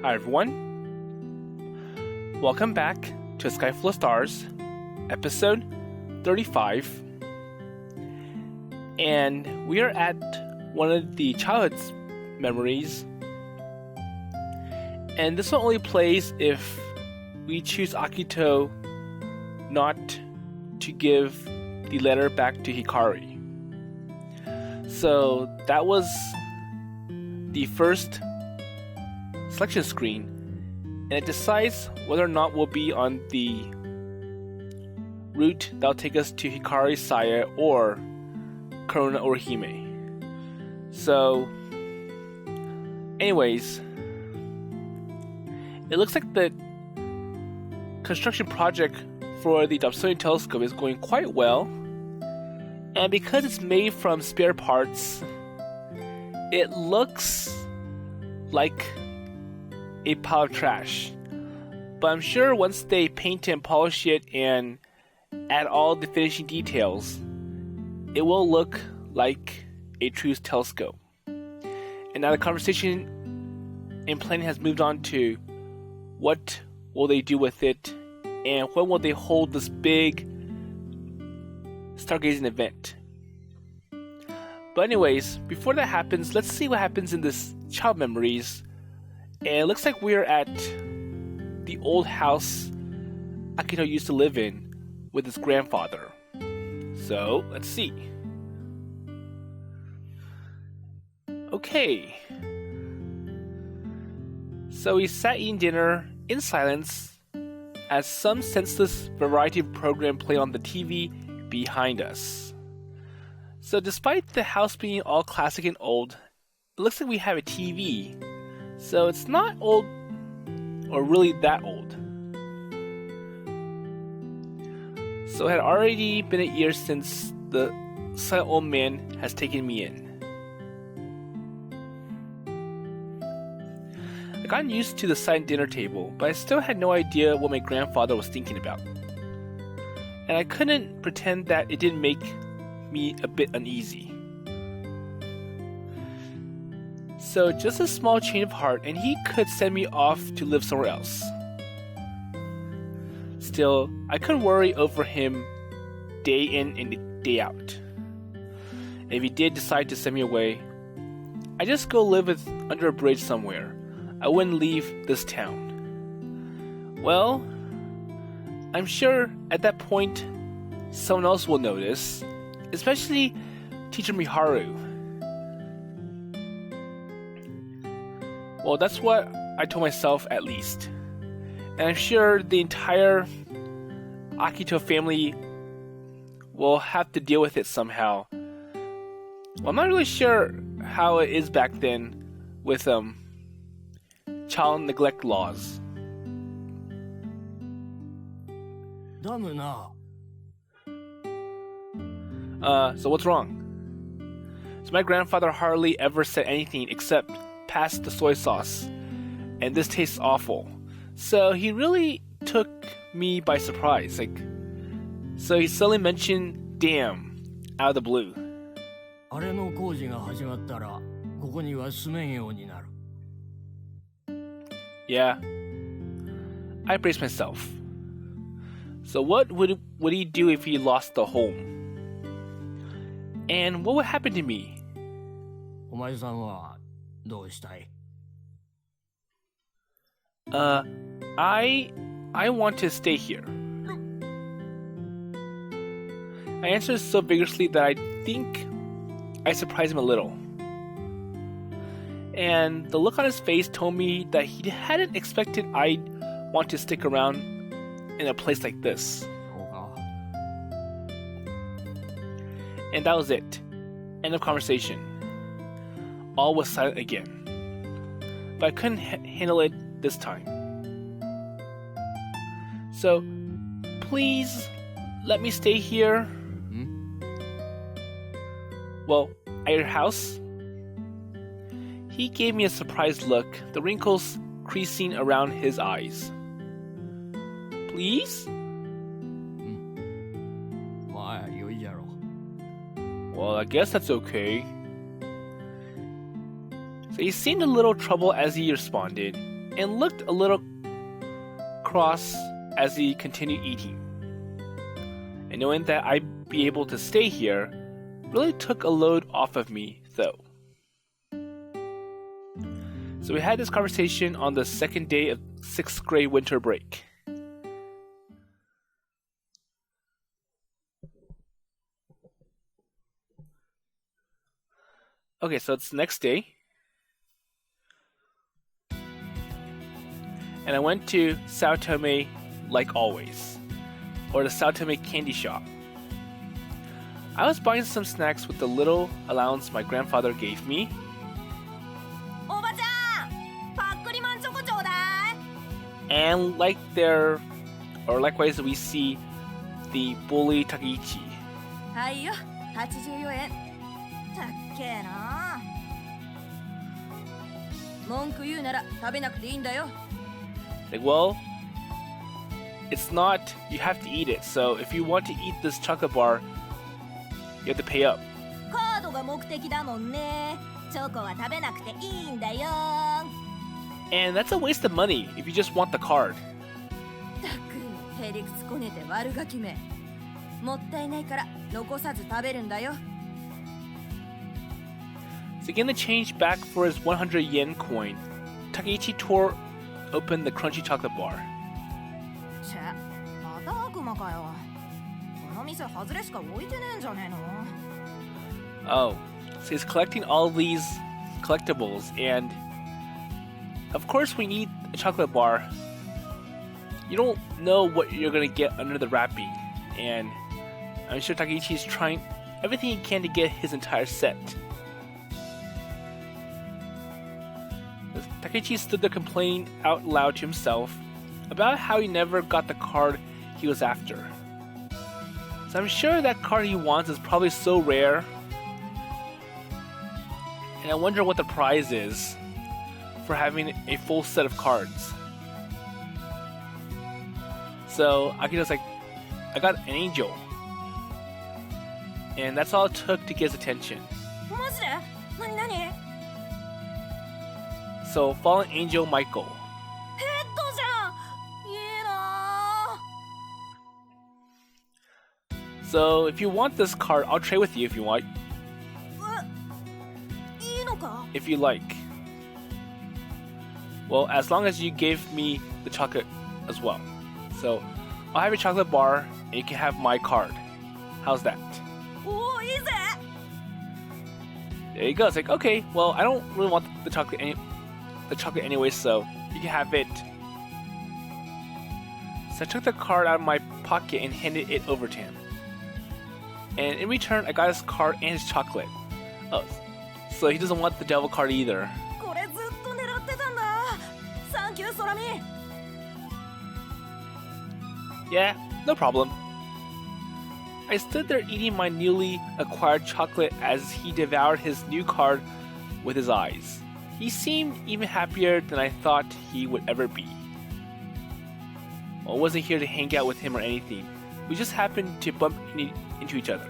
Hi everyone, welcome back to A Sky Full of Stars, episode 35, and we are at one of the childhood memories, and this one only plays if we choose Akito not to give the letter back to Hikari. So that was the first selection screen, and it decides whether or not we'll be on the route that'll take us to Hikari's Saya or Corona or Hime. So anyways, it looks like the construction project for the Saotome telescope is going quite well, and because it's made from spare parts, it looks like a pile of trash. But I'm sure once they paint it and polish it and add all the finishing details, it will look like a true telescope. And now the conversation and planning has moved on to what will they do with it and when will they hold this big stargazing event. But anyways, before that happens, let's see what happens in this child memories. And it looks like we're at the old house Akito used to live in with his grandfather. So, let's see. Okay. So we sat eating dinner in silence as some senseless variety program played on the TV behind us. So despite the house being all classic and old, it looks like we have a TV. So it's not old, or really that old. So it had already been a year since the silent old man has taken me in. I got used to the silent dinner table, but I still had no idea what my grandfather was thinking about. And I couldn't pretend that it didn't make me a bit uneasy. So just a small change of heart and he could send me off to live somewhere else. Still, I couldn't worry over him day in and day out. And if he did decide to send me away, I'd just go live under a bridge somewhere. I wouldn't leave this town. Well, I'm sure at that point someone else will notice, especially Teacher Miharu. Well, that's what I told myself at least. And I'm sure the entire Akito family will have to deal with it somehow. Well, I'm not really sure how it is back then with child neglect laws. So what's wrong? So my grandfather hardly ever said anything except pass the soy sauce, and this tastes awful. So he really took me by surprise. So he suddenly mentioned damn out of the blue. Yeah, I braced myself. So what would he do if he lost the home? And what would happen to me? I want to stay here. I answered so vigorously that I think I surprised him a little. And the look on his face told me that he hadn't expected I'd want to stick around in a place like this. And that was it. End of conversation. All was silent again. But I couldn't handle it this time. So, please let me stay here. Well, at your house? He gave me a surprised look, the wrinkles creasing around his eyes. Please? Well, I guess that's okay. So he seemed a little troubled as he responded, and looked a little cross as he continued eating. And knowing that I'd be able to stay here really took a load off of me, though. So we had this conversation on the second day of 6th grade winter break. Okay, so it's the next day. And I went to Saotome like always, or the Saotome candy shop. I was buying some snacks with the little allowance my grandfather gave me. And likewise we see the bully Takeichi. はいよ、84円。たっけえな。文句言うなら食べなくていいんだよ。Like, well, it's not, you have to eat it. So if you want to eat this chocolate bar, you have to pay up. カードが目的だもんね。チョコは食べなくていいんだよ。And that's a waste of money if you just want the card. たく、へりくつこねて悪ガキめ。もったいないから残さず食べるんだよ。So getting the change back for his 100 yen coin, Takeichi tore open the crunchy chocolate bar. チェ、また悪魔かよ。この店外れしか置いてねえんじゃねえの？ Oh, so he's collecting all these collectibles, and of course when you eat a chocolate bar, you don't know what you're gonna get under the wrapping, and I'm sure Takeichi's trying everything he can to get his entire set. Takeichi stood there complaining out loud to himself about how he never got the card he was after. So I'm sure that card he wants is probably so rare, and I wonder what the prize is for having a full set of cards. So Akito's like, I got an angel. And that's all it took to get his attention. マジで？何何？ So, fallen angel Michael. ヘッドじゃん。いいな。 So, if you want this card, I'll trade with you if you want. いいのか？ If you like. Well, as long as you give me the chocolate as well. So, I'll have your chocolate bar, and you can have my card. How's that? おお、いいぜ。 There you go. It's like, okay, well, I don't really want the chocolate anyway, so you can have it. So I took the card out of my pocket and handed it over to him. And in return, I got his card and his chocolate. Oh, so he doesn't want the devil card either. これずっと狙ってたんだ。サンキュー、ソラミ。 Yeah, no problem. I stood there eating my newly acquired chocolate as he devoured his new card with his eyes. He seemed even happier than I thought he would ever be. Well, I wasn't here to hang out with him or anything. We just happened to bump into each other.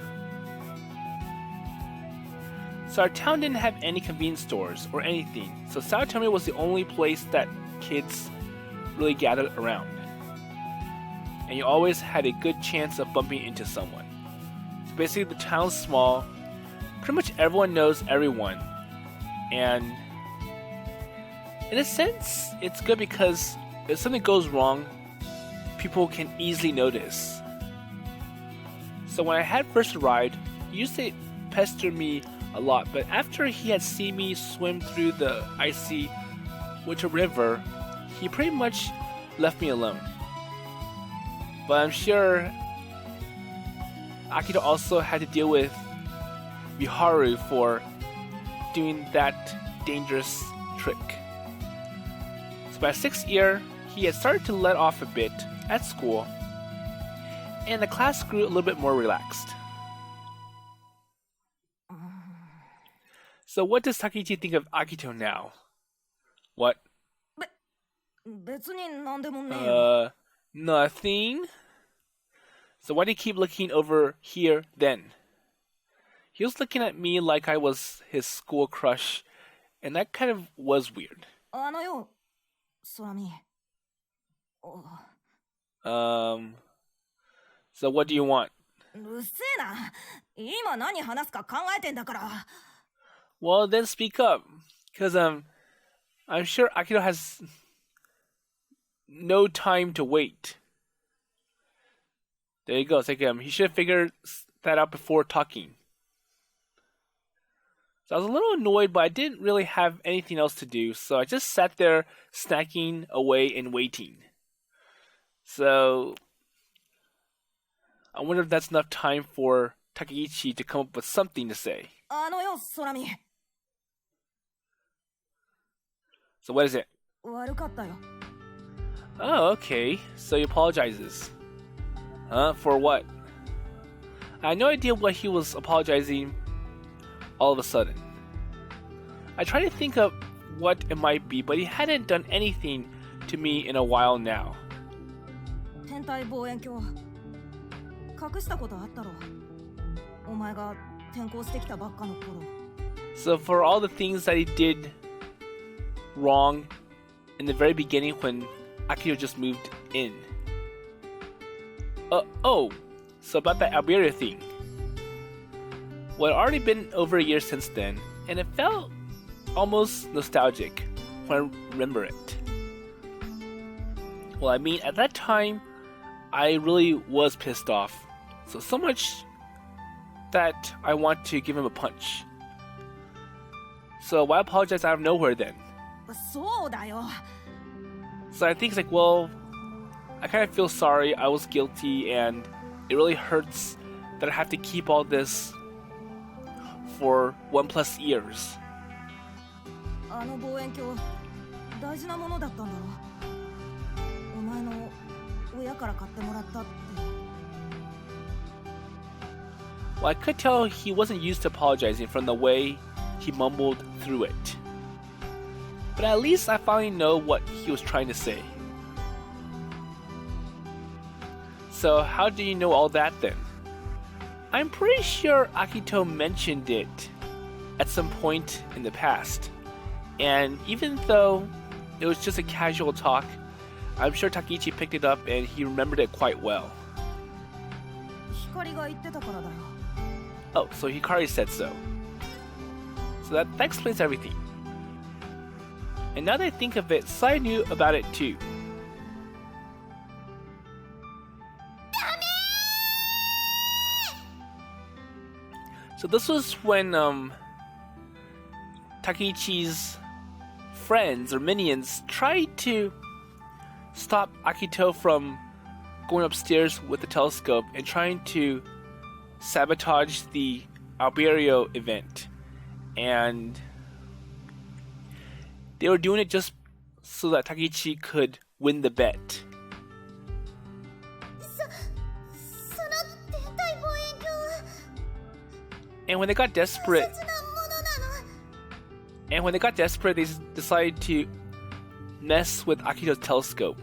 So our town didn't have any convenience stores or anything, so Saotome was the only place that kids really gathered around. And you always had a good chance of bumping into someone. So basically the town's small, pretty much everyone knows everyone, and in a sense, it's good because if something goes wrong, people can easily notice. So when I had first arrived, he used to pester me a lot, but after he had seen me swim through the icy winter river, he pretty much left me alone. But I'm sure Akito also had to deal with Miharu for doing that dangerous trick. So by 6th year, he had started to let off a bit at school, and the class grew a little bit more relaxed. So what does Takeichi think of Akito now? What? 別に何でもねえよ。 Nothing. So why do you keep looking over here then? He he was looking at me like I was his school crush, and that kind of was weird. あのよ、空見。お So what do you want? うっせえな。今何話すか考えてんだから。Well, then speak up, because I'm sure Akito has no time to wait. There you go. It's like he should have figured that out before talking. So I was a little annoyed, but I didn't really have anything else to do, so I just sat there snacking away and waiting. So I wonder if that's enough time for Takeichi to come up with something to say. あのよ、空見。So what is it? 悪かったよ。Oh, okay. So he apologizes. Huh? For what? I had no idea what he was apologizing all of a sudden. I tried to think of what it might be, but he hadn't done anything to me in a while now. 天体望遠鏡隠したことあったろ。お前が転校してきたばっかの頃。So for all the things that he did wrong in the very beginning when Akito just moved in. So about that Alberia thing. Well, it had already been over a year since then, and it felt almost nostalgic when I remember it. Well, I mean, at that time, I really was pissed off. So much that I want to give him a punch. So why apologize out of nowhere then? そうだよ。 So I think it's like, well, I kind of feel sorry, I was guilty, and it really hurts that I have to keep all this for 1+ years. あの望遠鏡大事なものだったんだろ。お前の親から買ってもらったって。 Well, I could tell he wasn't used to apologizing from the way he mumbled through it. But at least I finally know what he was trying to say. So how do you know all that then? I'm pretty sure Akito mentioned it at some point in the past. And even though it was just a casual talk, I'm sure Takeichi picked it up and he remembered it quite well. 光が言ってたからだよ。 Oh, so Hikari said so. So that explains everything. And now that I think of it, Sai knew about it too. So this was when Takeichi's friends or minions tried to stop Akito from going upstairs with the telescope and trying to sabotage the Alberio event. And they were doing it just so that Takeichi could win the bet. And when they got desperate, they decided to mess with Akito's telescope.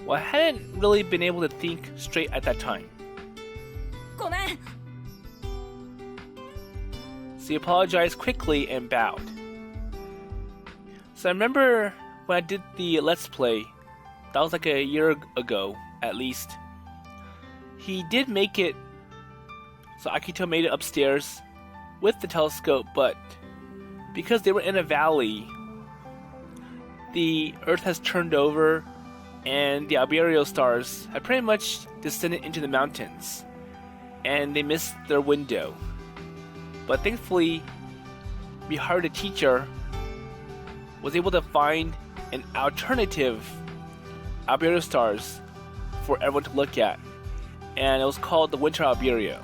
Well, I hadn't really been able to think straight at that time. ごめん。 So he apologized quickly and bowed. So I remember when I did the Let's Play, that was like a year ago, at least. He did make it, so Akito made it upstairs with the telescope, but because they were in a valley, the Earth has turned over and the Alberio stars had pretty much descended into the mountains, and they missed their window. But thankfully, Miharu, the teacher, was able to find an alternative Alberio stars for everyone to look at, and it was called the Winter Alberio.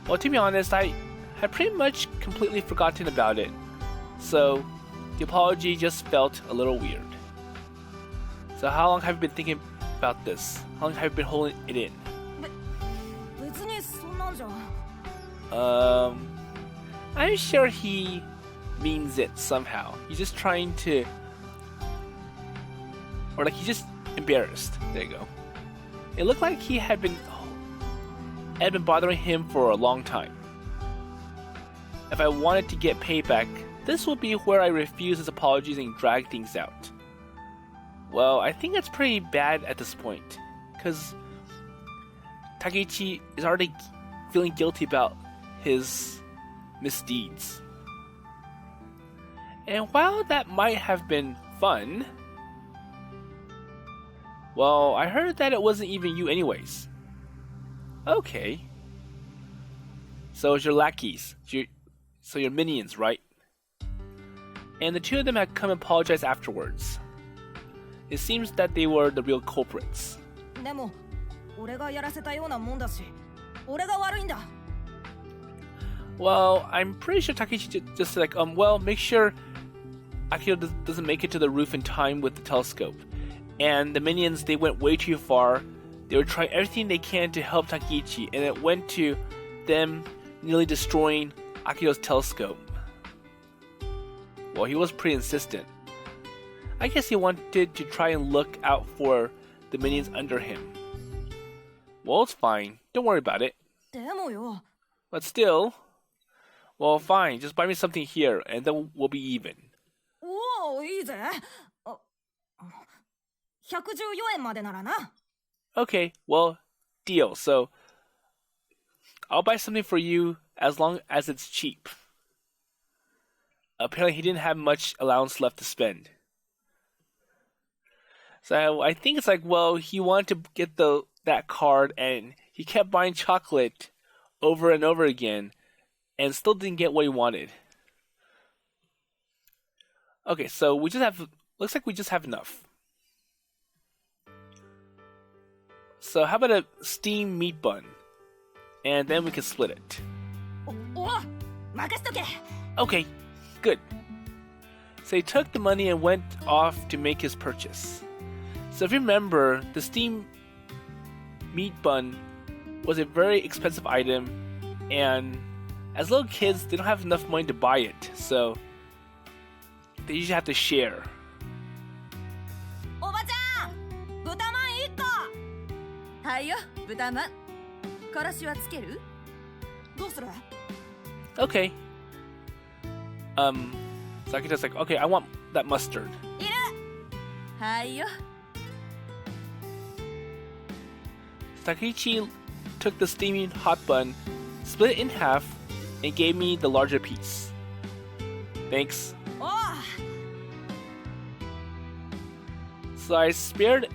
Well, to be honest, I had pretty much completely forgotten about it, so the apology just felt a little weird. So how long have you been thinking about this? How long have you been holding it in? 別にそんなんじゃ。I'm sure he means it somehow. He's just trying to, or like he's just embarrassed. There you go. It looked like he had been bothering him for a long time. If I wanted to get payback, this would be where I refuse his apologies and drag things out. Well, I think that's pretty bad at this point, because Takeichi is already feeling guilty about his misdeeds. And while that might have been fun, well, I heard that it wasn't even you anyways. Okay. So it's your lackeys, so your minions, right? And the two of them had come and apologized afterwards. It seems that they were the real culprits. でも、俺がやらせたようなもんだし、俺が悪いんだ。Well, I'm pretty sure Takeichi just said like, well, make sure Akito doesn't make it to the roof in time with the telescope. And the minions, they went way too far. They were trying everything they can to help Takeichi, and it went to them nearly destroying Akito's telescope. Well, he was pretty insistent. I guess he wanted to try and look out for the minions under him. Well, it's fine. Don't worry about it. でもよ。 But still, well, fine. Just buy me something here, and then we'll be even. おお、いいぜ。あ、114円までならな。Okay, well, deal. So, I'll buy something for you as long as it's cheap. Apparently, he didn't have much allowance left to spend. So I think it's like, well, he wanted to get that card, and he kept buying chocolate over and over again, and still didn't get what he wanted. Okay, so looks like we just have enough. So how about a steamed meat bun? And then we can split it. Okay, good. So he took the money and went off to make his purchase. So if you remember, the steamed meat bun was a very expensive item, and as little kids, they don't have enough money to buy it, so they usually have to share. おばちゃん、豚まん1個。はいよ、豚まん。からしはつける？どうする？ Okay. So Akito's like, okay, I want that mustard. いる。はいよ。Takeichi took the steaming hot bun, split it in half, and gave me the larger piece. Thanks. Oh. So I spared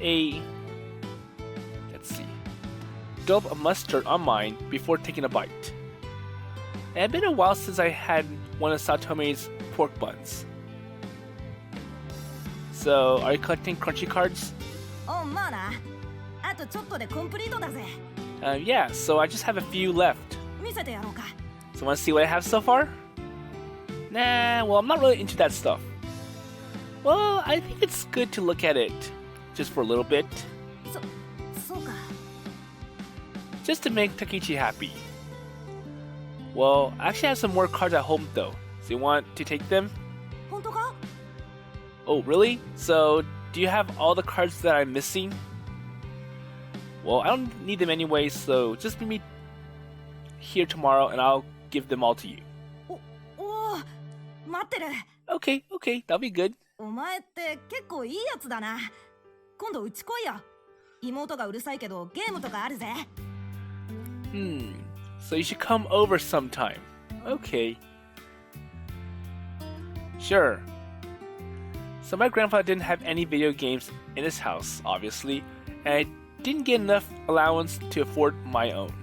dollop of mustard on mine before taking a bite. It had been a while since I had one of Saotome's pork buns. So, are you collecting crunchy cards? おんまあな。あとちょっとでコンプリートだぜ。Yeah, so I just have a few left. 見せてやろうか。So wanna see what I have so far? Nah, well, I'm not really into that stuff. Well, I think it's good to look at it, just for a little bit. そうか。Just to make Takeichi happy. Well, I actually have some more cards at home though. So you want to take them? 本当か？ Oh, really? So, do you have all the cards that I'm missing? Well, I don't need them anyway, so just meet me here tomorrow and I'll give them all to you. お、待ってる。Okay, that'll be good. お前って結構いいやつだな。今度うち来いよ。妹がうるさいけどゲームとかあるぜ。So you should come over sometime. Okay. Sure. So my grandfather didn't have any video games in his house, obviously, and I didn't get enough allowance to afford my own.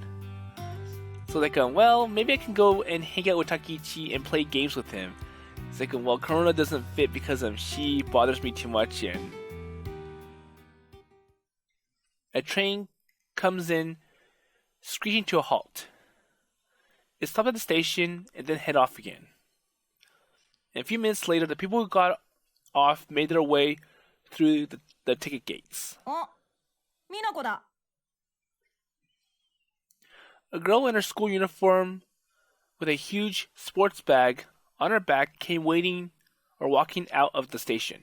So like, well, maybe I can go and hang out with Takeichi and play games with him. It's like, well, Corona doesn't fit because she bothers me too much, and a train comes in, screeching to a halt. It stopped at the station and then head off again. And a few minutes later, the people who got off made their way through the ticket gates. あ、美奈子だ。 A girl in her school uniform with a huge sports bag on her back came walking out of the station.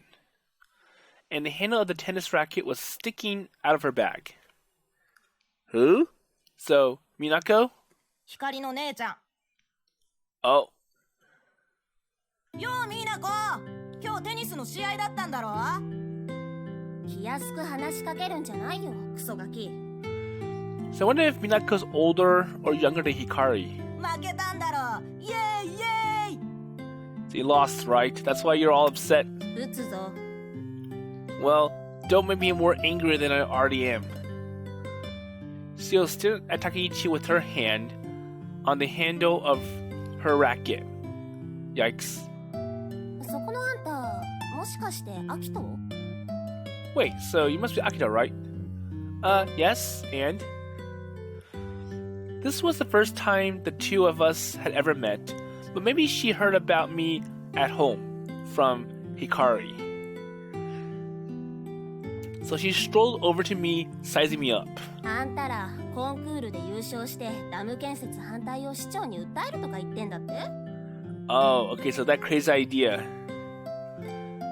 And the handle of the tennis racket was sticking out of her bag. Who? So, Minako? 光の姉ちゃん。 Oh. よう美奈子、今日テニスの試合だったんだろ。気安く話しかけるんじゃないよ、クソガキ。 So I wonder if Minako's older or younger than Hikari. 負けたんだろ。イエーイイエーイ。 So you lost, right? That's why you're all upset. 打つぞ。 Well, don't make me more angry than I already am. She was still at Takeichi with her hand on the handle of her racket. Yikes. そこのあんた、もしかしてアキト？ Wait, so you must be Akito, right? Yes, and? This was the first time the two of us had ever met, but maybe she heard about me at home from Hikari. So she strolled over to me, sizing me up. あんたらコンクールで優勝してダム建設反対を市長に訴えるとか言ってんだって？ Oh, okay, so that crazy idea.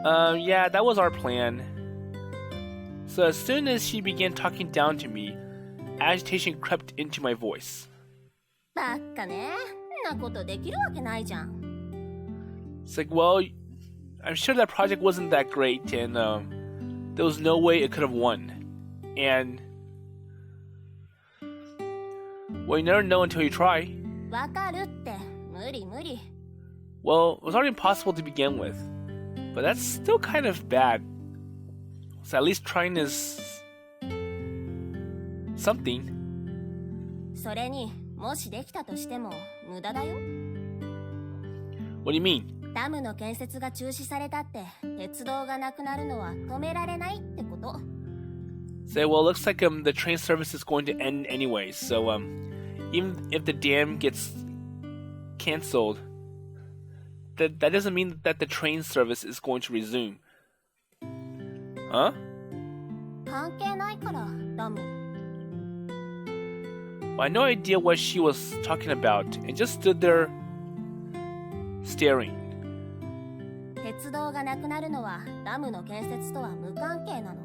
Yeah, that was our plan. So as soon as she began talking down to me, agitation crept into my voice. ばっかね。んなことできるわけないじゃん。 It's like, well, I'm sure that project wasn't that great, and there was no way it could have won. And well, you never know until you try. わかるって。無理無理。 Well, it was already impossible to begin with, but that's still kind of bad. So at least trying is something. それにもしできたとしても無駄だよ。 What do you mean? ダムの建設が中止されたって鉄道がなくなるのは止められないってこと。 Say, well, it looks like the train service is going to end anyways. So even if the dam gets canceled, that doesn't mean that the train service is going to resume. Huh? 関係ないからダム。 Well, I had no idea what she was talking about and just stood there staring. 鉄道がなくなるのはダムの建設とは無関係なの。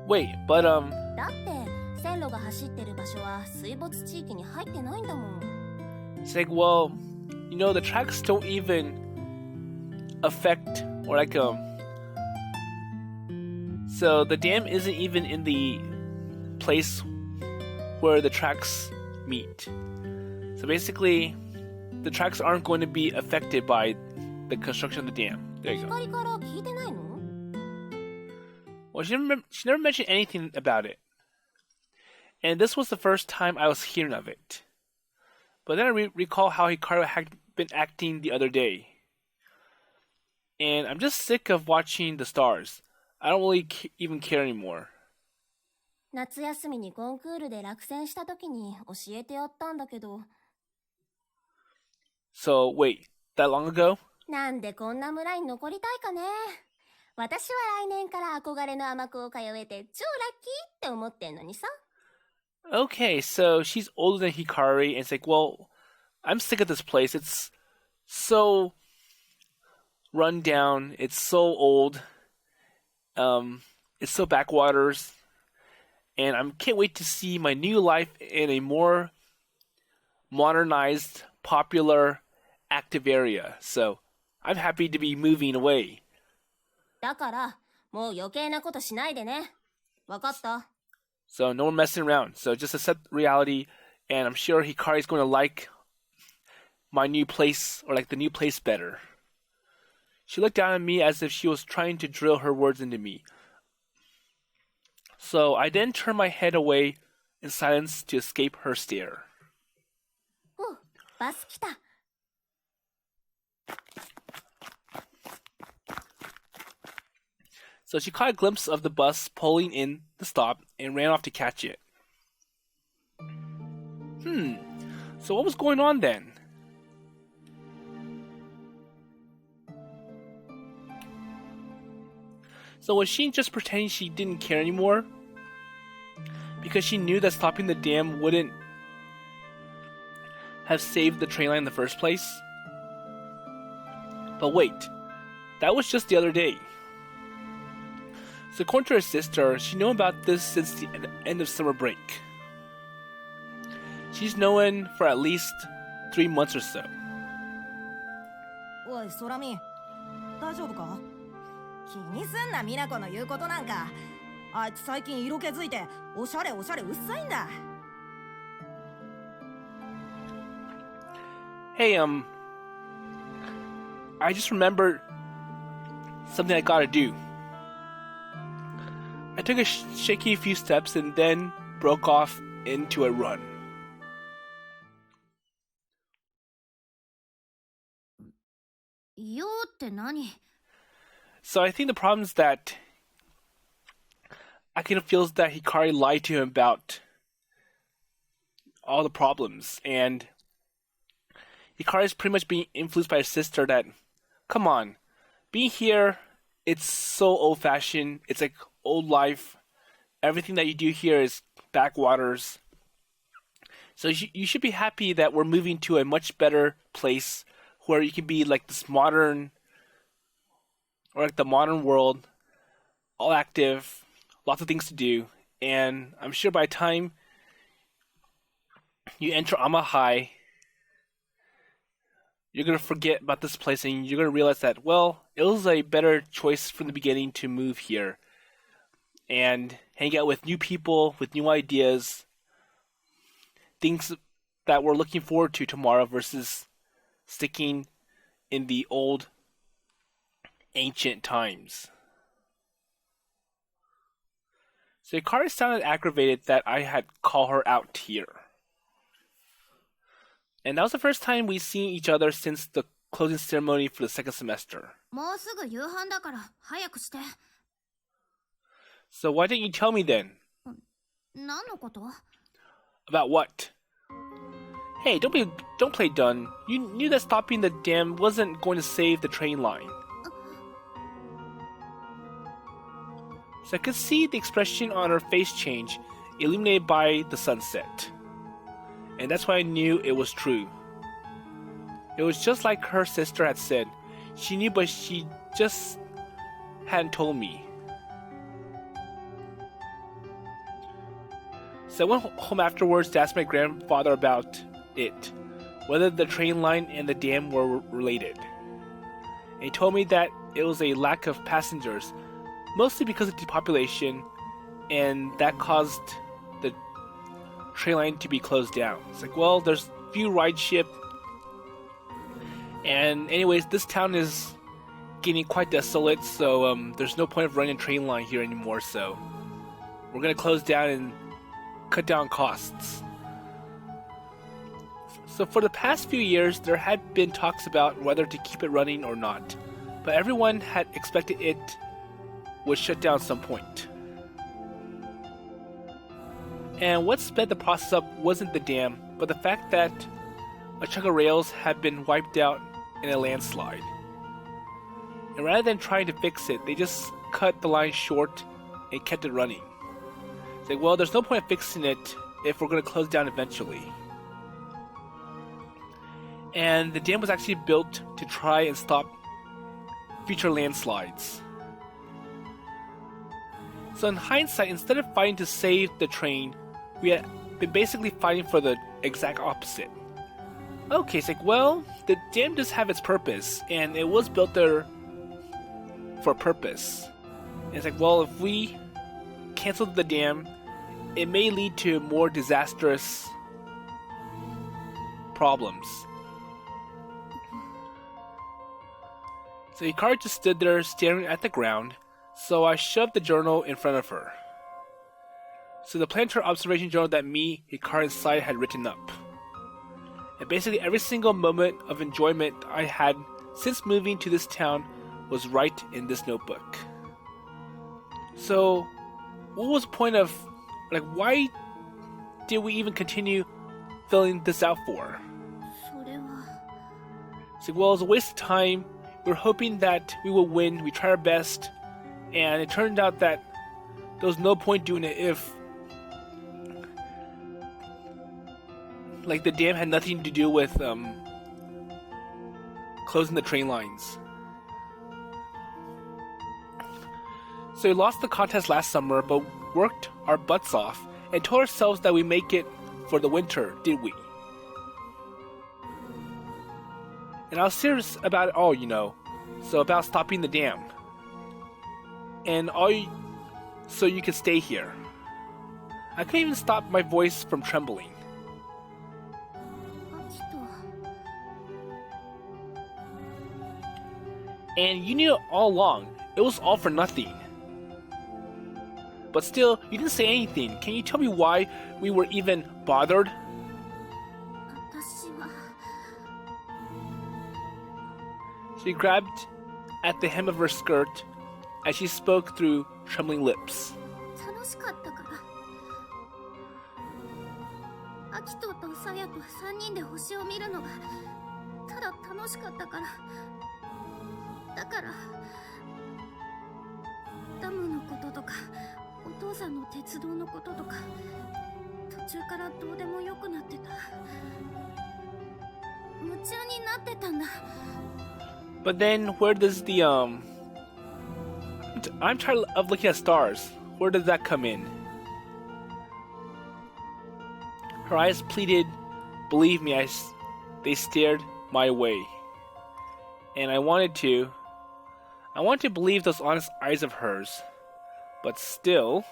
Wait, but だって線路が走ってる場所は水没地域に入ってないんだもん。 it's like, well, you know, the tracks don't even affect or like so the dam isn't even in the place where the tracks meet. So basically, the tracks aren't going to be affected by the construction of the dam. There you go. 光から聞いてないの？ Well, she never mentioned anything about it. And this was the first time I was hearing of it. But then I recall how Hikari had been acting the other day. And I'm just sick of watching the stars. I don't really even care anymore. 夏休みにコンクールで落選した時に教えてやったんだけど。 So, wait, that long ago? なんでこんな村に残りたいかね。私は来年から憧れの甘子を通えて超ラッキーって思ってんのにさ。 Okay, so she's older than Hikari, and it's like, well, I'm sick of this place. It's so run down. It's so old. It's so backwaters. And I can't wait to see my new life in a more modernized, popular, active area. So I'm happy to be moving away. だからもう余計なことしないでね。わかった？ So no more messing around. So just accept reality, and I'm sure Hikari's going to like my new place, or like the new place better. She looked down at me as if she was trying to drill her words into me. So I then turned my head away in silence to escape her stare. お、バス来た。 So she caught a glimpse of the bus pulling in the stop and ran off to catch it. So what was going on then? So was she just pretending she didn't care anymore? Because she knew that stopping the dam wouldn't have saved the train line in the first place? But wait, that was just the other day. So according to her sister, she's known about this since the end of summer break. She's known for at least 3 months or so. おい、空見、大丈夫か？気にすんな、美奈子の言うことなんか。あいつ最近色気づいて、おしゃれうっさいんだ。Hey, I just remembered something I gotta do. I took a shaky few steps and then broke off into a run. 用って何? So I think the problem is that Akito feels that Hikari lied to him about all the problems, and Hikari is pretty much being influenced by her sister that, come on, being here, it's so old-fashioned, it's like old life, everything that you do here is backwaters. So you should be happy that we're moving to a much better place where you can be like this modern, or like the modern world, all active, lots of things to do, and I'm sure by the time you enter Ama High, you're going to forget about this place and you're going to realize that, well, it was a better choice from the beginning to move here and hang out with new people, with new ideas, things that we're looking forward to tomorrow versus sticking in the old, ancient times. So Hikari sounded aggravated that I had called her out here. And that was the first time we've seen each other since the closing ceremony for the second semester. もうすぐ夕飯だから早くして。 So why didn't you tell me then? 何のこと? About what? Hey, don't play dumb. You knew that stopping the dam wasn't going to save the train line. So I could see the expression on her face change, illuminated by the sunset. And that's why I knew it was true. It was just like her sister had said. She knew, but she just hadn't told me. So I went home afterwards to ask my grandfather about it, whether the train line and the dam were related. And he told me that it was a lack of passengers, mostly because of depopulation, and that caused the train line to be closed down. It's like, well, there's few ridership, and anyways, this town is getting quite desolate, so there's no point of running a train line here anymore, so we're gonna close down and cut down costs. So for the past few years, there had been talks about whether to keep it running or not, but everyone had expected it would shut down at some point. And what sped the process up wasn't the dam, but the fact that a chunk of rails had been wiped out in a landslide. And rather than trying to fix it, they just cut the line short and kept it running. It's like, well, there's no point in fixing it if we're going to close down eventually. And the dam was actually built to try and stop future landslides. So in hindsight, instead of fighting to save the train, we had been basically fighting for the exact opposite. Okay, it's like, well, the dam does have its purpose, and it was built there for a purpose. And it's like, well, if we cancel the dam, it may lead to more disastrous problems. So Hikari just stood there staring at the ground, so I shoved the journal in front of her. So the planetary observation journal that me, Hikari, and Sai had written up. And basically every single moment of enjoyment I had since moving to this town was right in this notebook. So, what was the point of, like, why did we even continue filling this out for? So, well, it was a waste of time. We were hoping that we would win, we tried our best, And it turned out that there was no point doing it if like the dam had nothing to do with closing the train lines. So we lost the contest last summer, but worked our butts off and told ourselves that we make it for the winter, did we? And I was serious about it all, you know. So about stopping the dam. And so you could stay here. I couldn't even stop my voice from trembling. Akito. And you knew it all along. It was all for nothing. But still, you didn't say anything. Can you tell me why we were even bothered? 私は She grabbed at the hem of her skirt as she spoke through trembling lips. 楽しかったから。アキトとサヤと3人で星を見るのがただ楽しかったから。だからダムのこととかお父さんの鉄道のこととか途中からどうでもよくなってた。夢中になってたんだ。But then, where does the I'm tired of looking at stars. Where does that come in? Her eyes pleaded, believe me, they stared my way. And I wanted to believe those honest eyes of hers. But still...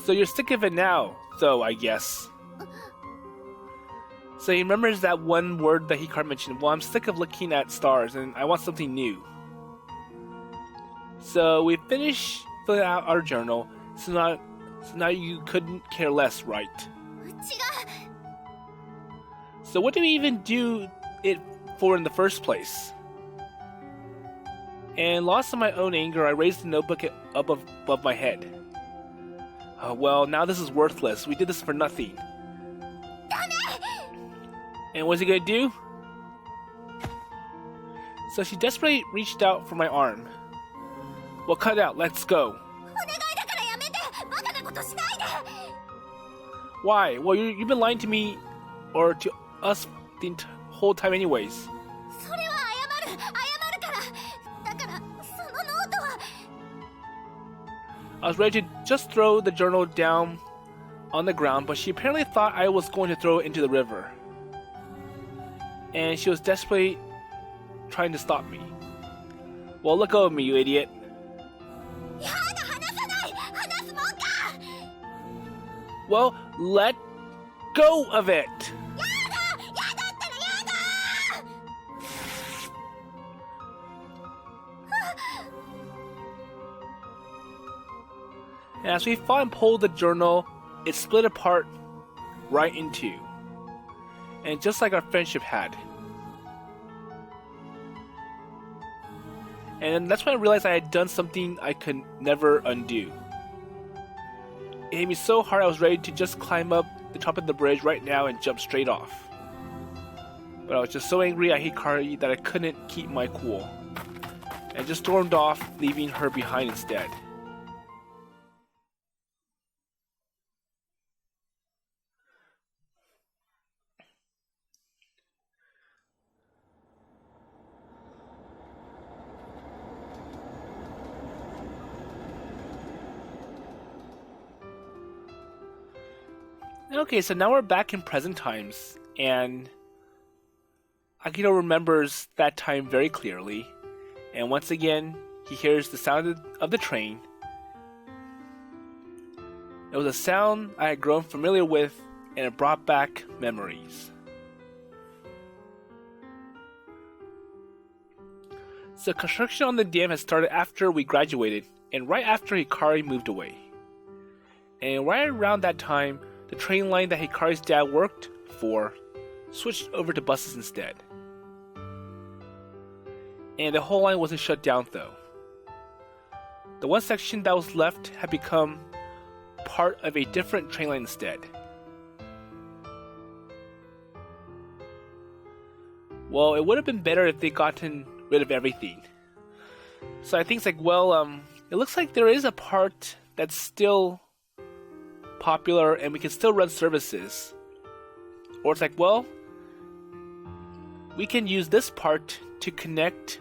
So you're sick of it now, though, I guess. So he remembers that one word that Hikari mentioned. Well, I'm sick of looking at stars, and I want something new. So we finished filling out our journal, so now you couldn't care less, right? 違う。 So what did we even do it for in the first place? And lost in my own anger, I raised the notebook up above my head. Well, now this is worthless. We did this for nothing. And what's he gonna do? So she desperately reached out for my arm. Well, cut it out. Let's go. お願いだからやめて。バカなことしないで。 Why? Well, you've been lying to me, or to us the whole time anyways. それは謝るから。だからそのノートは。 I was ready to just throw the journal down on the ground, but she apparently thought I was going to throw it into the river. And she was desperately trying to stop me. Well, let go of me, you idiot. やだ、離さない。離すもんか。 Well, let go of it. やだったらやだ。 And as we fought and pulled the journal, it split apart right in two. And just like our friendship had. And that's when I realized I had done something I could never undo. It hit me so hard I was ready to just climb up the top of the bridge right now and jump straight off. But I was just so angry at Hikari that I couldn't keep my cool. And just stormed off, leaving her behind instead. Okay, so now we're back in present times, and Akito remembers that time very clearly, and once again, he hears the sound of the train. It was a sound I had grown familiar with, and it brought back memories. So construction on the dam had started after we graduated, and right after Hikari moved away. And right around that time, the train line that Hikari's dad worked for switched over to buses instead. And the whole line wasn't shut down though. The one section that was left had become part of a different train line instead. Well, it would have been better if they'd gotten rid of everything. So I think it's like, well, it looks like there is a part that's still popular and we can still run services. Or it's like, well, we can use this part to connect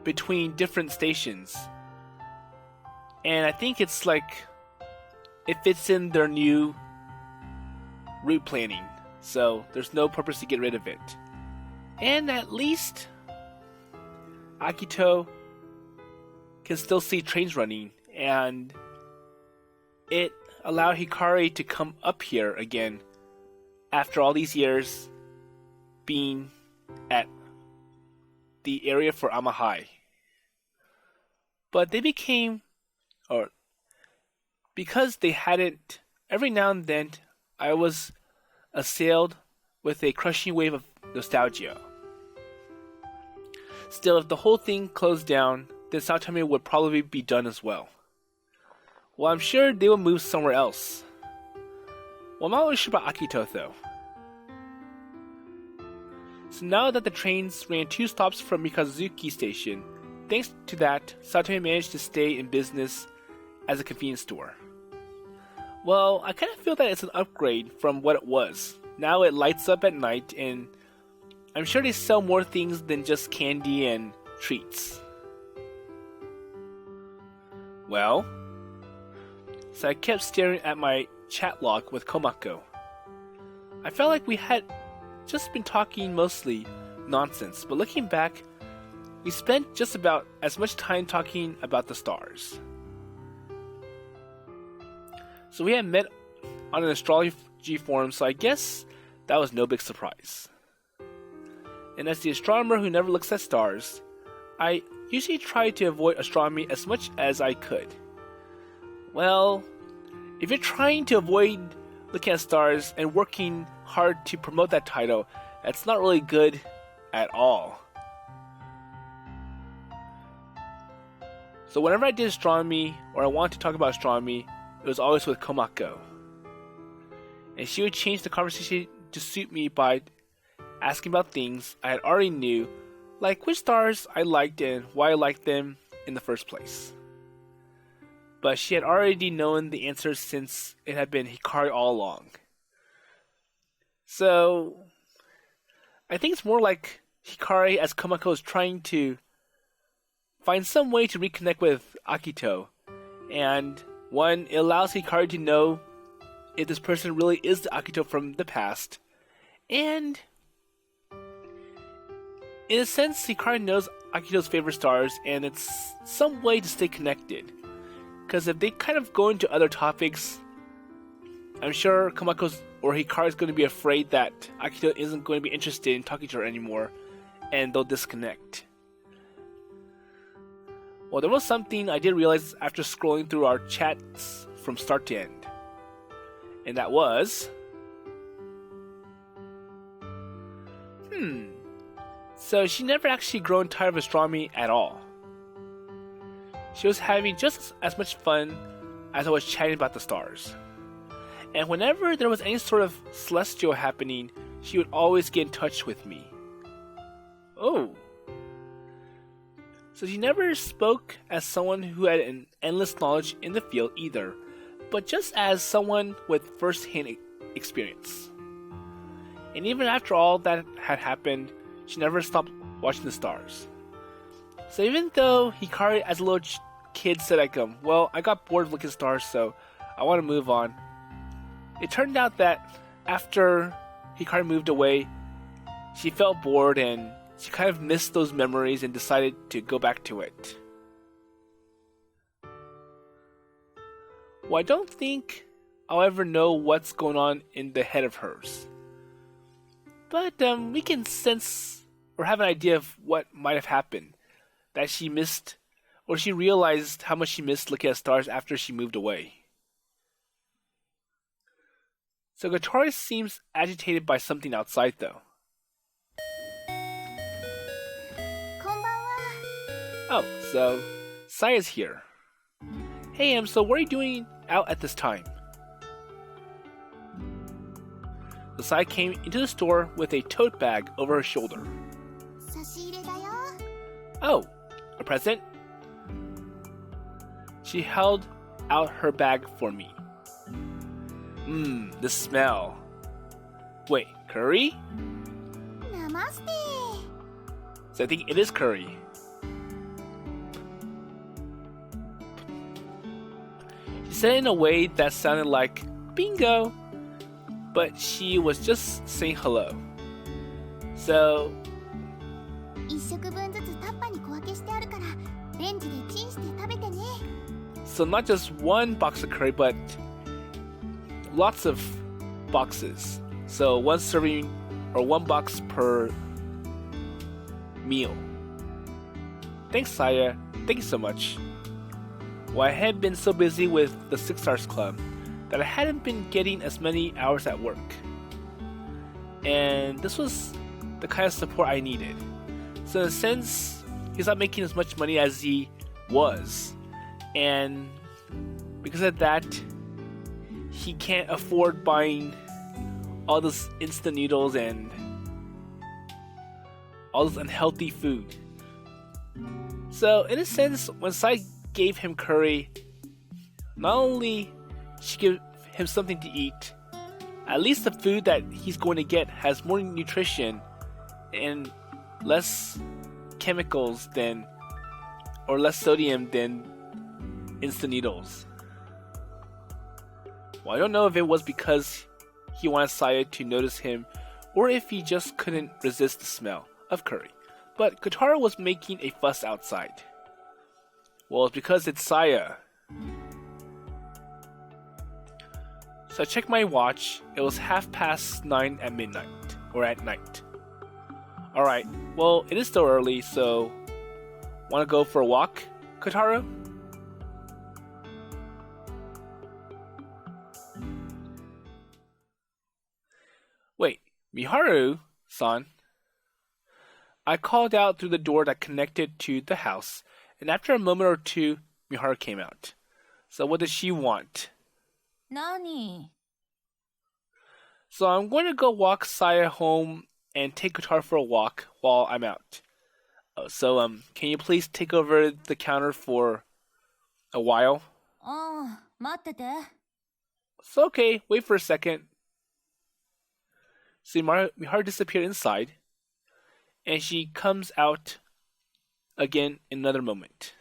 between different stations. And I think it's like, it fits in their new route planning. So there's no purpose to get rid of it. And at least Akito can still see trains running, and it allowed Hikari to come up here again after all these years being at the area for Amahai. But they became, or because they hadn't, every now and then I was assailed with a crushing wave of nostalgia. Still, if the whole thing closed down, then Saotome would probably be done as well. Well, I'm sure they would move somewhere else. Well, I'm not really sure about Akito though. So now that the trains ran 2 stops from Mikazuki Station, thanks to that, Saotome managed to stay in business as a convenience store. Well, I kind of feel that it's an upgrade from what it was. Now it lights up at night, and I'm sure they sell more things than just candy and treats. Well, so I kept staring at my chat log with Komako. I felt like we had just been talking mostly nonsense, but looking back, we spent just about as much time talking about the stars. So we had met on an astrology forum, so I guess that was no big surprise. And as the astronomer who never looks at stars, I usually try to avoid astronomy as much as I could. Well, if you're trying to avoid looking at stars and working hard to promote that title, that's not really good at all. So whenever I did astronomy, or I wanted to talk about astronomy, it was always with Komako. And she would change the conversation to suit me by asking about things I had already knew, like which stars I liked and why I liked them in the first place. But she had already known the answers since it had been Hikari all along. So I think it's more like Hikari as Komako is trying to find some way to reconnect with Akito. And one, it allows Hikari to know if this person really is the Akito from the past. And in a sense, Hikari knows Akito's favorite stars, and it's some way to stay connected. Because if they kind of go into other topics, I'm sure Komako's or Hikari's going to be afraid that Akito isn't going to be interested in talking to her anymore, and they'll disconnect. Well, there was something I did realize after scrolling through our chats from start to end. And that was... So she never actually grown tired of astronomy at all. She was having just as much fun as I was chatting about the stars. And whenever there was any sort of celestial happening, she would always get in touch with me. Oh. So she never spoke as someone who had an endless knowledge in the field either, but just as someone with first-hand experience. And even after all that had happened, she never stopped watching the stars. So even though Hikari as a little kid said like, well, I got bored of looking at stars, so I want to move on. It turned out that after Hikari moved away, she felt bored and she kind of missed those memories and decided to go back to it. Well, I don't think I'll ever know what's going on in the head of hers. But we can sense or have an idea of what might have happened. That she missed, or she realized how much she missed looking at stars after she moved away. So Gatori seems agitated by something outside though. Oh, so Saya's here. Hey, so what are you doing out at this time? So Saya came into the store with a tote bag over her shoulder. Oh, a present? She held out her bag for me. The smell. Wait, curry? Namaste. So I think it is curry. She said it in a way that sounded like bingo, but she was just saying hello. So 一食分ずつタッパに小分けしてあるからレンジでチンして食べてね。So not just one box of curry, but lots of boxes. So one serving or one box per meal. Thanks, Saya. Thank you so much. Well, I had been so busy with the Six Stars Club that I hadn't been getting as many hours at work. And this was the kind of support I needed. So in a sense, he's not making as much money as he was. And because of that, he can't afford buying all those instant noodles and all this unhealthy food. So in a sense, when Sai gave him curry, not only she gave him something to eat, at least the food that he's going to get has more nutrition and less chemicals than, or less sodium than instant noodles. Well, I don't know if it was because he wanted Saya to notice him or if he just couldn't resist the smell of curry. But Kotaro was making a fuss outside. Well, it's because it's Saya. So I checked my watch. It was 9:30 at midnight, or at night. Alright, well, it is still early, so wanna go for a walk, Kotaro? Wait, Miharu-san? I called out through the door that connected to the house, and after a moment or two, Miharu came out. So what does she want? Nani? So I'm going to go walk Saya home and take Kotaro for a walk while I'm out. So can you please take over the counter for a while? 待ってて。 It's okay, wait for a second. So Miharu disappeared inside, and she comes out again in another moment.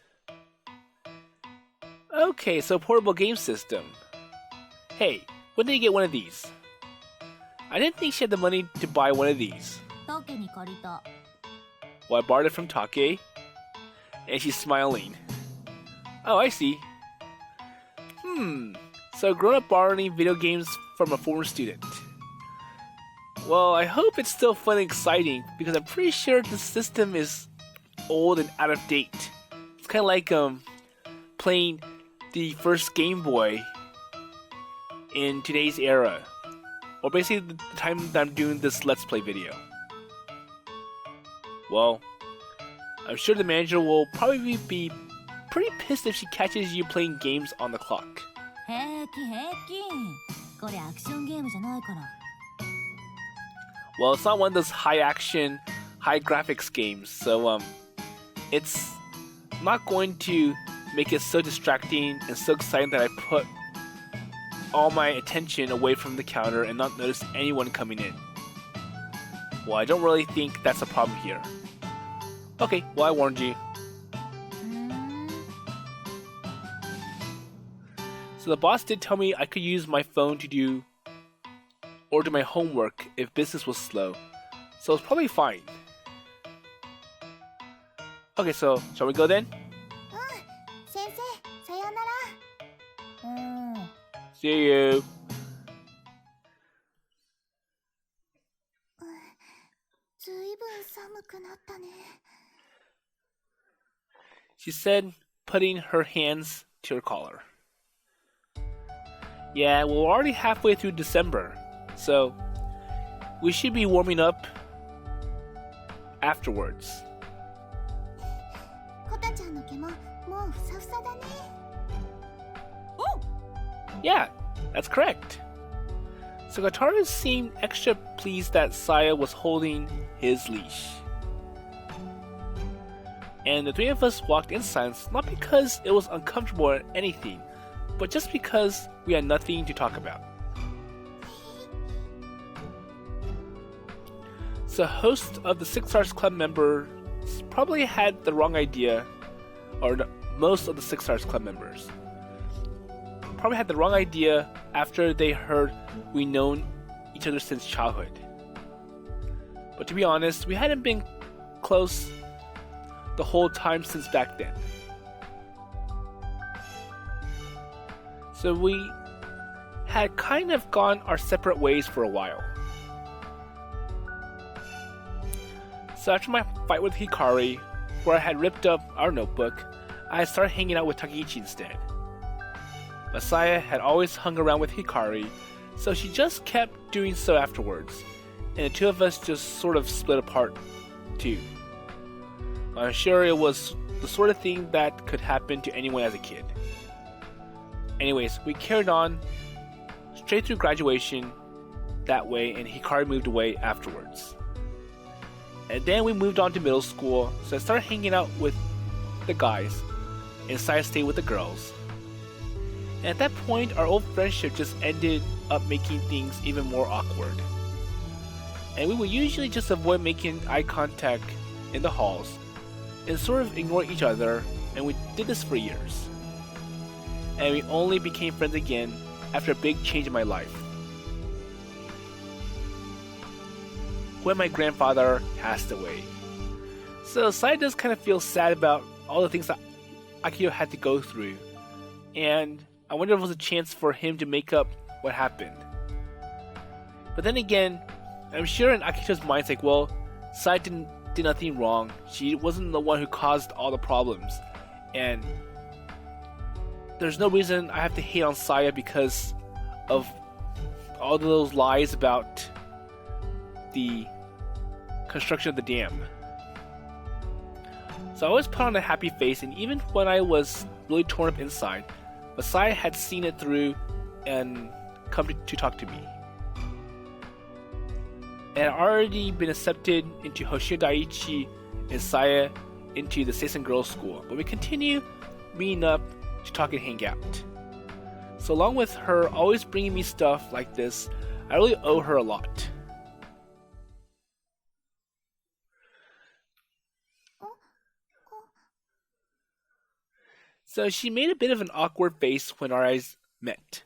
Okay, so portable game system. Hey, when did you get one of these? I didn't think she had the money to buy one of these. タケに借りた。 Well, I borrowed it from Take, and she's smiling. Oh, I see. So a grown-up borrowing video games from a former student. Well, I hope it's still fun and exciting, because I'm pretty sure the system is old and out of date. It's kind of like playing the first Game Boy in today's era. Or basically the time that I'm doing this Let's Play video. Well, I'm sure the manager will probably be pretty pissed if she catches you playing games on the clock. 平気平気。これアクションゲームじゃないから。 Well, it's not one of those high action, high graphics games, so it's not going to make it so distracting and so exciting that I put all my attention away from the counter and not notice anyone coming in. Well, I don't really think that's a problem here. Okay, well, I warned you. So the boss did tell me I could use my phone to do my homework if business was slow, so it's probably fine. Okay, so shall we go then? 先生、さよなら。See you. ずいぶん寒くなったね。 She said, putting her hands to her collar. Yeah, well, we're already halfway through December, so we should be warming up afterwards. コタちゃんの毛ももうふさふさだね。 Yeah, that's correct. So Kotaro seemed extra pleased that Saya was holding his leash. and the three of us walked in silence, not because it was uncomfortable or anything, but just because we had nothing to talk about. So host of the Six Stars Club members probably had the wrong idea, or most of the Six Stars Club members probably had the wrong idea after they heard we'd known each other since childhood. But to be honest, we hadn't been close the whole time since back then. So we had kind of gone our separate ways for a while. So after my fight with Hikari, where I had ripped up our notebook, I started hanging out with Takeichi instead. Masaya had always hung around with Hikari, so she just kept doing so afterwards, and the two of us just sort of split apart too. I'm sure it was the sort of thing that could happen to anyone as a kid. Anyways, we carried on straight through graduation that way, and Hikari moved away afterwards. And then we moved on to middle school, so I started hanging out with the guys, and Saya stayed with the girls. And at that point, our old friendship just ended up making things even more awkward. And we would usually just avoid making eye contact in the halls, and sort of ignore each other, and we did this for years. And we only became friends again after a big change in my life, when my grandfather passed away. So Saya does kind of feel sad about all the things that Akito had to go through, and I wonder if it was a chance for him to make up what happened. But then again, I'm sure in Akito's mind it's like, well, Saya did nothing wrong. She wasn't the one who caused all the problems, and there's no reason I have to hate on Saya because of all those lies about the construction of the dam. So I always put on a happy face, and even when I was really torn up inside, Masaya had seen it through and come to talk to me. And I'd already been accepted into Hoshino Daiichi and Saya into the Seisen Girls School, but we continue meeting up to talk and hang out. So along with her always bringing me stuff like this, I really owe her a lot. So she made a bit of an awkward face when our eyes met.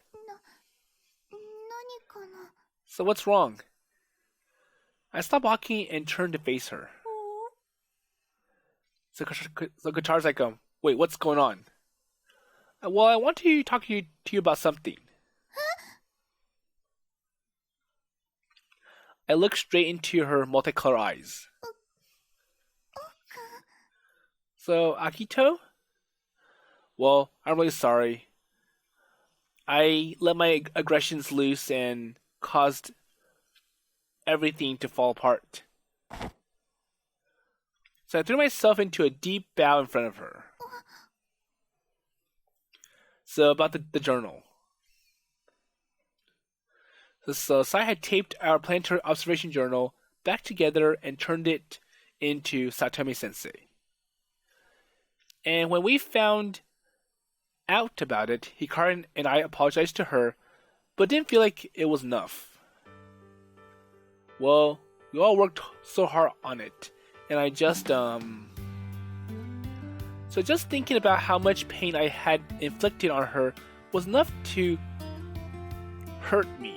So what's wrong? I stopped walking and turned to face her. So Guitar's like, wait, what's going on? Well, I want to talk to you about something. I looked straight into her multicolored eyes. So, Akito? Well, I'm really sorry. I let my aggressions loose and caused everything to fall apart. So I threw myself into a deep bow in front of her. So about the journal. So Sai had taped our planetary observation journal back together and turned it into Saotome Sensei. And when we found out about it, Hikari and I apologized to her, but didn't feel like it was enough. Well, we all worked so hard on it, and I just So just thinking about how much pain I had inflicted on her was enough to hurt me.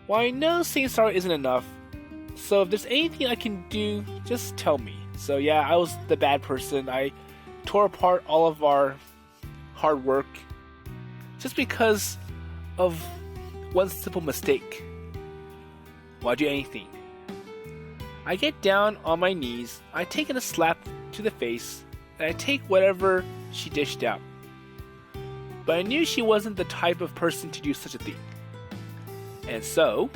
Well, I know saying sorry isn't enough, so if there's anything I can do, just tell me. So yeah, I was the bad person. I tore apart all of our hard work just because of one simple mistake. Well, I'll do anything. I get down on my knees, I take a slap to the face, and I take whatever she dished out. But I knew she wasn't the type of person to do such a thing. And so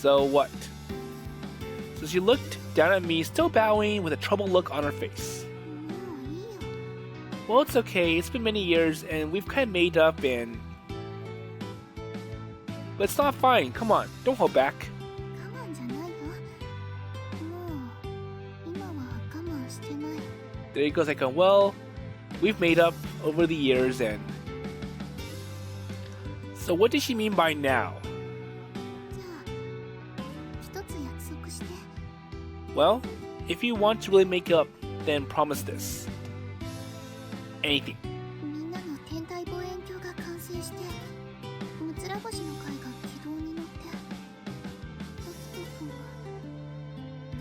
what? So she looked down at me, still bowing with a troubled look on her face. Well, it's okay, it's been many years and we've kind of made up and... But it's not fine, come on, don't hold back. してない。 There he goes, like, well, we've made up over the years, and... So what does she mean by now? じゃあ一つ約束して。 Well, if you want to really make up, then promise this. Anything. みんなの天体望遠鏡が完成して、むつら星の海が軌道に乗って、アキト君は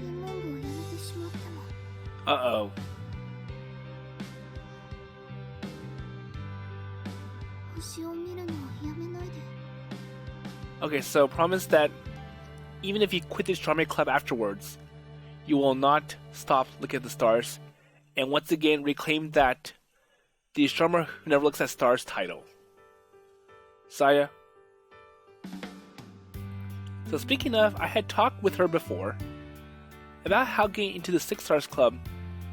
天文部を辞めてしまっても。 Uh-oh. 星を見るのをやめないで。 Okay, so promise that even if you quit the astronomy club afterwards, you will not stop looking at the stars, and once again reclaim that the astronomer who never looks at stars title. Saya. So speaking of, I had talked with her before about how getting into the Six Stars Club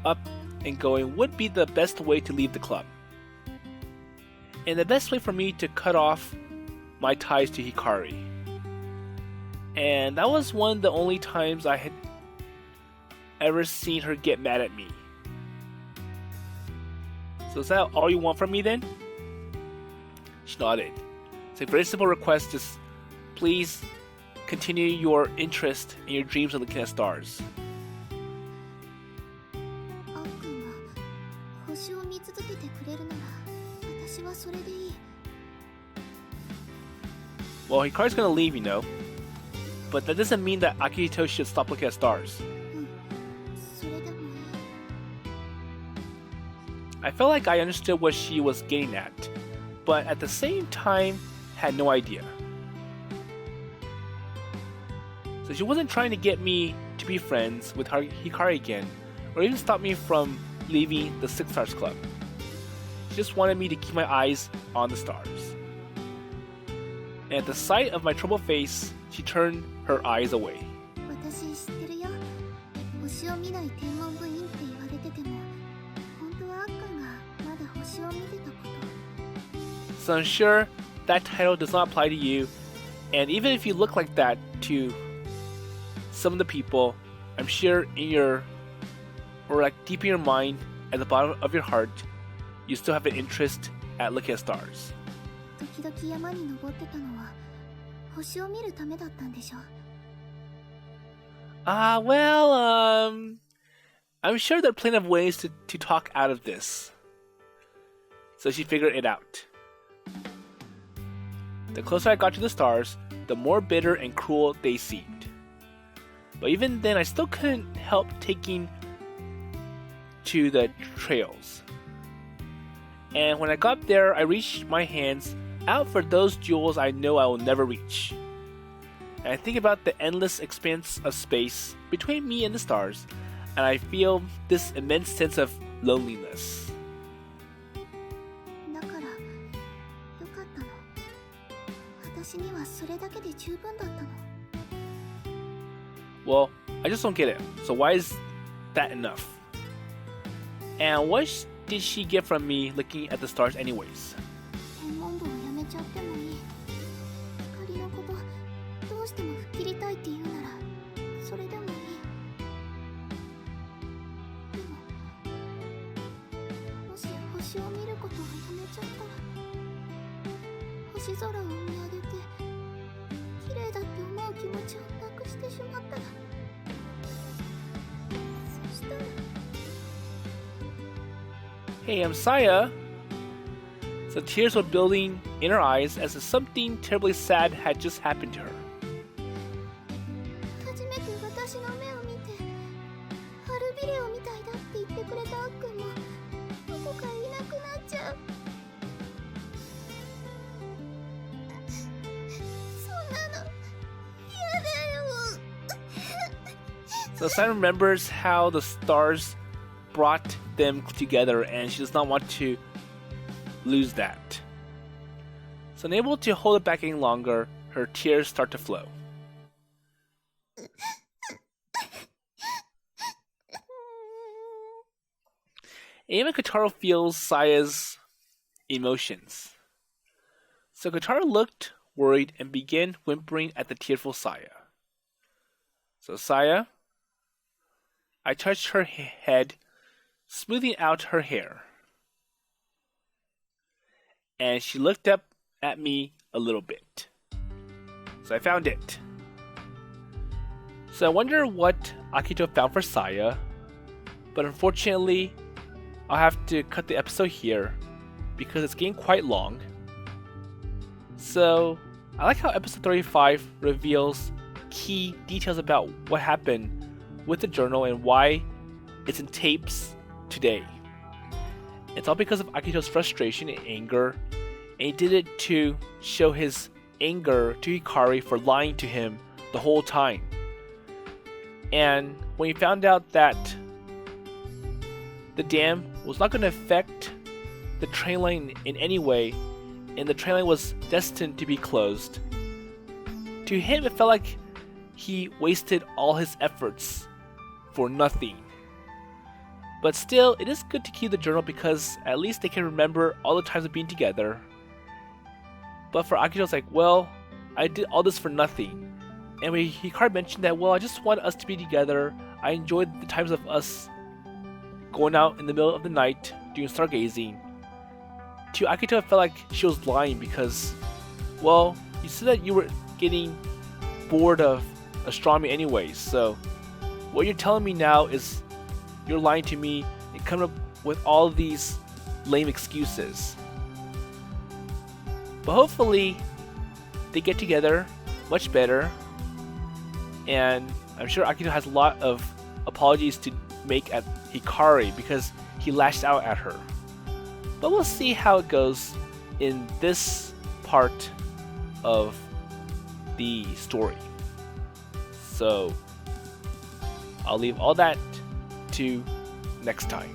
up and going would be the best way to leave the club. And the best way for me to cut off my ties to Hikari. And that was one of the only times I had ever seen her get mad at me. So is that all you want from me then? She nodded. It's a very simple request, just please continue your interest and your dreams of looking at stars. あっくんが星を見続けてくれるなら、私はそれでいい。 Well, Hikari's gonna leave, you know. But that doesn't mean that Akito should stop looking at stars. それでもいい。 I felt like I understood what she was getting at, but at the same time, had no idea. So she wasn't trying to get me to be friends with Hikari again, or even stop me from leaving the Six Stars Club. She just wanted me to keep my eyes on the stars. And at the sight of my troubled face, she turned her eyes away. 私知ってるよ。星を見ない天文部員って言われてても、本当はあっくんがまだ星を見てたこと。 So I'm sure that title does not apply to you, and even if you look like that to some of the people, I'm sure in your, or like deep in your mind, at the bottom of your heart, you still have an interest at looking at stars. 時々山に登ってたのは星を見るためだったんでしょ。 Well, I'm sure there are plenty of ways to talk out of this. So she figured it out. The closer I got to the stars, the more bitter and cruel they seemed. But even then, I still couldn't help taking to the trails. And when I got there, I reached my hands out for those jewels I know I will never reach. And I think about the endless expanse of space between me and the stars, and I feel this immense sense of loneliness. だからよかったの。私にはそれだけで十分だったの。 Well, I just don't get it. So why is that enough? And what did she get from me looking at the stars anyways? 天文部を辞めちゃってもいい。光のことどうしても吹っ切りたいって言うならそれでもいい。でももし星を見ることをやめちゃったら、星空を見上げて綺麗だって思う気持ちをなくしてしまったら、そしたら。 Hey, I'm Saya. So tears were building in her eyes as if something terribly sad had just happened to her. 初めて私の目を見て、春ビレオみたいだって言ってくれたあっくんもどこかいなくなっちゃう。そんなの嫌だよ。 So Saya remembers how the stars brought them together, and she does not want to lose that. So unable to hold it back any longer, her tears start to flow. Even Kotaro feels Saya's emotions. So Kotaro looked worried and began whimpering at the tearful Saya. So Saya, I touched her head smoothing out her hair. And she looked up at me a little bit. So I found it. So I wonder what Akito found for Saya, but unfortunately, I'll have to cut the episode here because it's getting quite long. So I like how episode 35 reveals key details about what happened with the journal and why it's in tapes today. It's all because of Akito's frustration and anger, and he did it to show his anger to Hikari for lying to him the whole time. And when he found out that the dam was not going to affect the train line in any way, and the train line was destined to be closed, to him it felt like he wasted all his efforts for nothing. But still, it is good to keep the journal because at least they can remember all the times of being together. But for Akito, it's like, well, I did all this for nothing. And when Hikari mentioned that, well, I just want us to be together. I enjoyed the times of us going out in the middle of the night doing stargazing. To Akito, it felt like she was lying because, well, you said that you were getting bored of astronomy anyways. So what you're telling me now is you're lying to me and coming up with all these lame excuses. But hopefully they get together much better, and I'm sure Akito has a lot of apologies to make at Hikari because he lashed out at her. But we'll see how it goes in this part of the story. So I'll leave all that to next time.